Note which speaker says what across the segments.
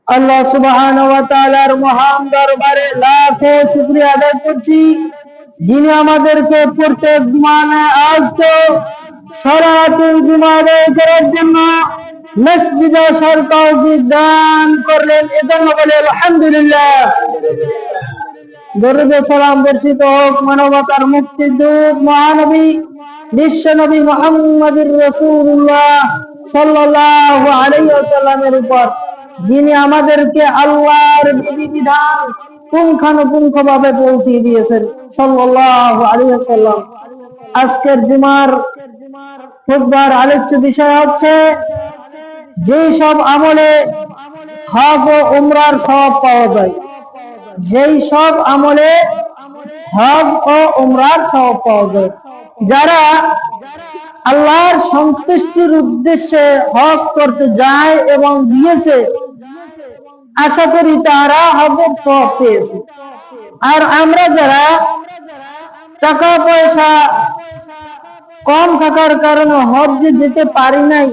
Speaker 1: আল্লাহ সুবহানাহু ওয়া তাআলার মহান দরবারে লাখো শুকরিয়া আদায় করছি, যিনি আমাদেরকে প্রত্যেক জুমানে আজকে সালাতুল জুমা আদায় করার জন্য মসজিদে আসার তৌফিক দান করলেন। এজন্য বলে আলহামদুলিল্লাহ। দরুদ ও সালাম বর্ষিত হোক মানবতার মুক্তিদূত মহানবী বিশ্ব নবী মুহাম্মদুর রাসূলুল্লাহ সাল্লাল্লাহু আলাইহি ওয়াসাল্লামের উপর, যিনি আমাদেরকে আল্লাহর বিধিবিধান পুঙ্খানুপুঙ্খভাবে পৌঁছে দিয়েছেন সাল্লাল্লাহু আলাইহি ওয়াসাল্লাম। আজকের জুমার খুতবার আলোচ্য বিষয় হচ্ছে যেই সব আমলে হজ ও উমরার সওয়াব পাওয়া যায়, যেই সব আমলে হজ ও উমরার সওয়াব পাওয়া যায়। যারা আল্লাহর সন্তুষ্টির উদ্দেশ্যে হজ করতে যায় এবং গিয়েছে, আশা করি তারা হজের সওয়াব পেয়েছে। আর আমরা যারা টাকা পয়সা কম থাকার কারণে হজ্জে যেতে পারি নাই,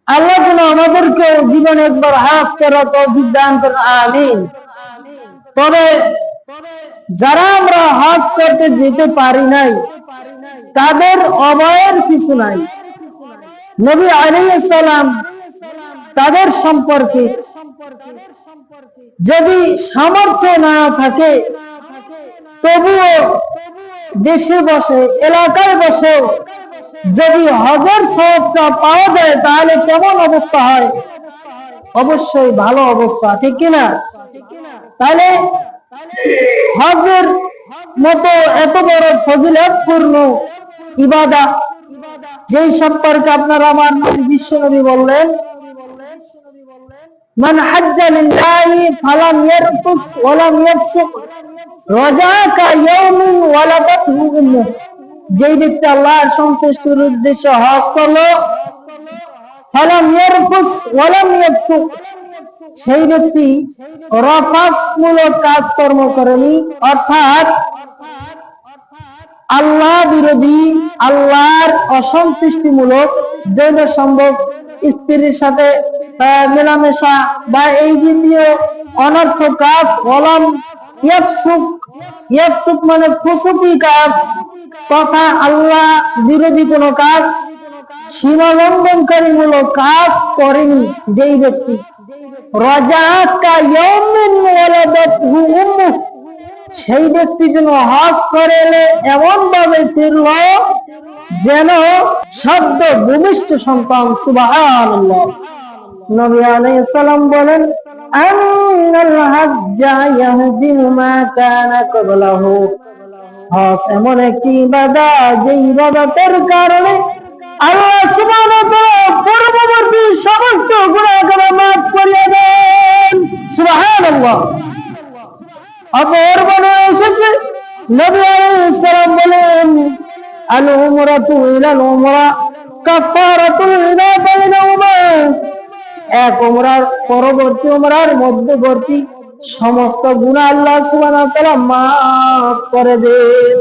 Speaker 1: আল্লাহ যেন আমাদেরকে জীবনে একবার হজ করার তৌফিক দান করেন, আমিন। তবে যারা আমরা হজ করতে যেতে পারি নাই, তাদের অভয়ের কিছু নাই। নবী আলাইহিস সালাম তাদের সম্পর্কে যদি সামর্থ্য না থাকে তবুও দেশে বসে এলাকায় বসে যদি হজের সওয়াবটা পাওয়া যায় তাহলে কেমন অবস্থা হয়? অবশ্যই ভালো অবস্থা, ঠিক কিনা? তাহলে হজের মতো এত বড় ফজিলতপূর্ণ ইবাদত, যেই সম্পর্কে আপনারা আমার নবী বিশ্ব নবী বললেন, মান হাজ্জা লিল্লাহি ফালাম ইয়ারফুস ওয়া লাম ইয়াফসুক রাজাকা ইয়াউমিন ওয়ালাদাতহু উম্মুহ। যেই ব্যক্তি আল্লাহর সন্তুষ্টির উদ্দেশ্যে হজ করলো, ফালাম ইয়ারফুস ওয়া লাম ইয়াফসুক, সেই ব্যক্তি রফাসমূলক কাজকর্ম করেনি, অর্থাৎ আল্লাহ বিরোধী, আল্লাহর অসন্তুষ্টিমূলক যৌন সম্ভোগ, স্ত্রীর সাথে মেলামেশা বা এই জাতীয় অনর্থক কাজ, ওয়ালাম ইয়াফসুক, ইয়াফসুক মানে ফুসুকি কাজ, তথা আল্লাহ বিরোধী কোনো কাজ, সীমালঙ্ঘনকারী মূলক কাজ করেনি যেই ব্যক্তি, রাজাকা ইয়াউমিন ওয়ালাদাতহু উম্মুহ, সেই ব্যক্তি যেন হজ করে এমন ভাবে ফিরল যেন সদ্য ভূমিষ্ঠ সন্তান। সুবহানাল্লাহ। নবী আলাইহিস সালাম বলেন, আন্নাল হাজ্জা ইয়াহদিমু মা কানা ক্বাবলাহু, হজ এমন একটি ইবাদত যে ইবাদতের কারণে আল্লাহ সুবহানাহু ওয়া তাআলা পূর্ববর্তী সমস্ত গুনাহগুলো মাফ করিয়ে দেন। সুবহানাল্লাহ। অপর বর্ণনা এসেছে, নবী আলাইহিস সালাম বলেন, আল উমরাতু ইলাল উমরা কাফারাতুল লিমা বাইনাহুমা, এক উমরার পরবর্তী উমরার মধ্যবর্তী সমস্ত গুনাহ আল্লাহ সুবহানাহু ওয়া তাআলা মাফ করে দেন।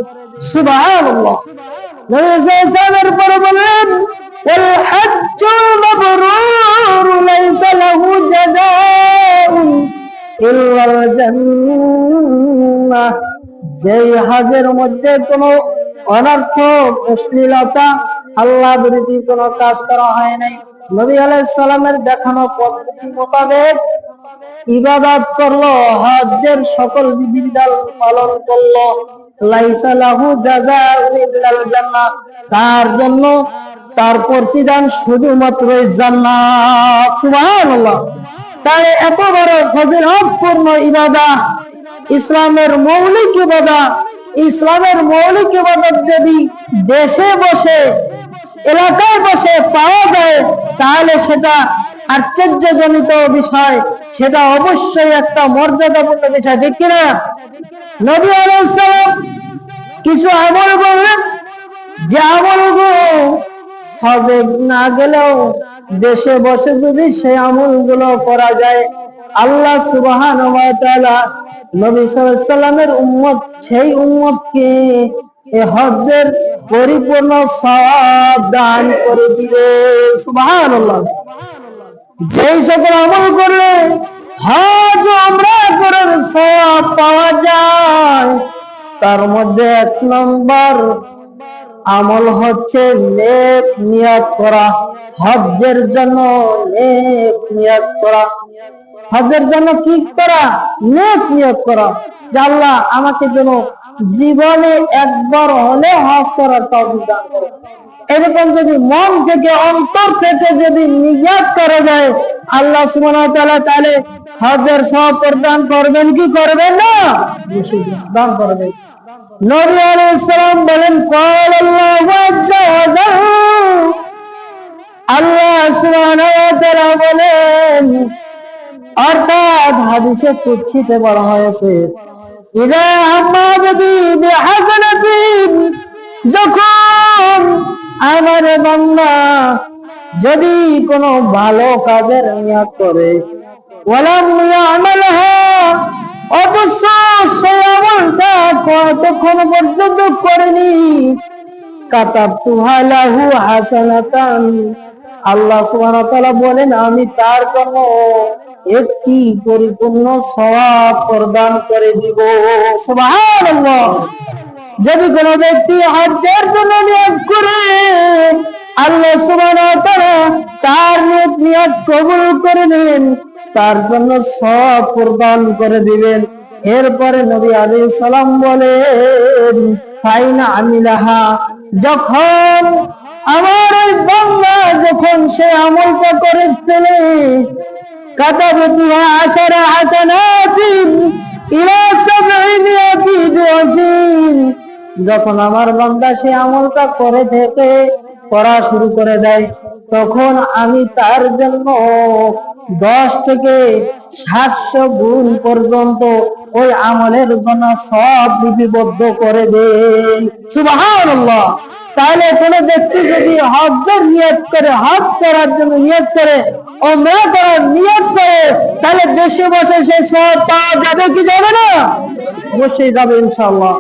Speaker 1: সুবহানাল্লাহ। নবী সাল্লাল্লাহু আলাইহি ওয়াসাল্লাম বলেন, ওয়াল হাজ্জুল মাবরুর লাইসা লাহু জাযাউন ইল্লাল জান্নাহ, যেই হজের মধ্যে কোনো অনর্থক, অশ্লীলতা, আল্লাহ বিরোধী কোনো কাজ করা হয় নাই, নবী আলাইহিস সালামের দেখানো পদ্ধতি মোতাবেক ইবাদত করলো, হজ্জের সকল বিধিবিধান পালন করলো, লাইসা লাহু জাযাউন ইল্লাল জান্নাহ, তার জন্য তার প্রতিদান শুধুমাত্রই জান্নাত। সুবহানাল্লাহ। তাই এত বড় ফজিলতপূর্ণ ইবাদত, ইসলামের মৌলিক ইবাদত, ইসলামের মৌলিক ইবাদত যদি দেশে বসে এলাকায় বসে পাওয়া যায় তাহলে সেটা আশ্চর্যজনিত বিষয়, সেটা অবশ্যই একটা মর্যাদাপূর্ণ বিষয়, ঠিক কিনা? নবী আলাইহিস সালাম কিছু আমল বললেন, যে আমলগুলো হজে না গেলেও দেশে বসে যদি সেই আমলগুলো করা যায়, আল্লাহ সুবহানাহু ওয়া তাআলা নবী সাল্লাল্লাহু আলাইহি সাল্লামের উম্মত, সেই উম্মতকে এই হজ্জের পরিপূর্ণ সওয়াব দান করে দিবে। সুবহানাল্লাহ। যেই সকল আমল করলে হজ ও উমরা করার সওয়াব পাওয়া যায়, তার মধ্যে 1 নম্বর আমল হচ্ছে নেক নিয়ত করা। হজ্জের জন্য নেক নিয়ত করা। হজ্জের জন্য কি করা? নেক নিয়ত করা, যে আল্লাহ আমাকে যেন জীবনে একবার হলে হজ করার তৌফিক দান করো। এরকম যদি মন থেকে অন্তর থেকে যদি নিয়ত করা যায়, আল্লাহ সুবহানাহু ওয়া তাআলা তাহলে হজের সওয়াব প্রদান করবেন কি করবেন না? নিশ্চয়ই দান করবেন। নবী আলাইহিস সালাম বলেন, قال الله عز وجل, আল্লাহ সুবহানাহু ওয়া তাআলা বলেন, অর্থাৎ হাদিসে কুদসিতে বলা হয়েছে, ইযা হাম্মা বিহি বিহাসানাতিন, যখন আমার বান্দা যদি কোনো ভালো কাজের নিয়ত করে, ওয়ালাম ইয়ামালহা, অথচ সে আমলটা কতক্ষণ পর্যন্ত করেনি, কাতাবতুহা লাহু হাসানাতান, আল্লাহ সুবহানাহু ওয়া তাআলা বলেন আমি তার জন্য একটি পরিপূর্ণ সওয়াব প্রদান করে দিব। সুবহানাল্লাহ। যদি কোনো ব্যক্তি হজ্জের জন্য নিয়ত করে, আল্লাহ সুবহানাহু ওয়া তাআলা তার নিয়ত কবুল করে নেন, তার জন্য সওয়াব প্রদান করে দিবেন। এরপরে নবী আলাইহিস সালাম বলেন, ফাইনা আমিলাহা, যখন আমার ওই বান্দা যখন সে আমলটা করে ফেলে, কাতাবতুহা আশারা হাসানাতিন ইলা 700 দিন, যখন আমার বান্দা সে আমলটা করে থেকে করা শুরু করে দেয়, তখন আমি তার জন্য 10 থেকে 700 গুণ পর্যন্ত ওই আমলের জন্য সব লিপিবদ্ধ করে দেই। সুবহানাল্লাহ। তাহলে কোন ব্যক্তি যদি হজ্জের নিয়ত করে, হজ করার জন্য নিয়ত করে, উমরা করার নিয়ত করে, তাহলে দেশে বসে সে সওয়াব পাওয়া যাবে কি যাবে না? অবশ্যই যাবে ইনশাআল্লাহ।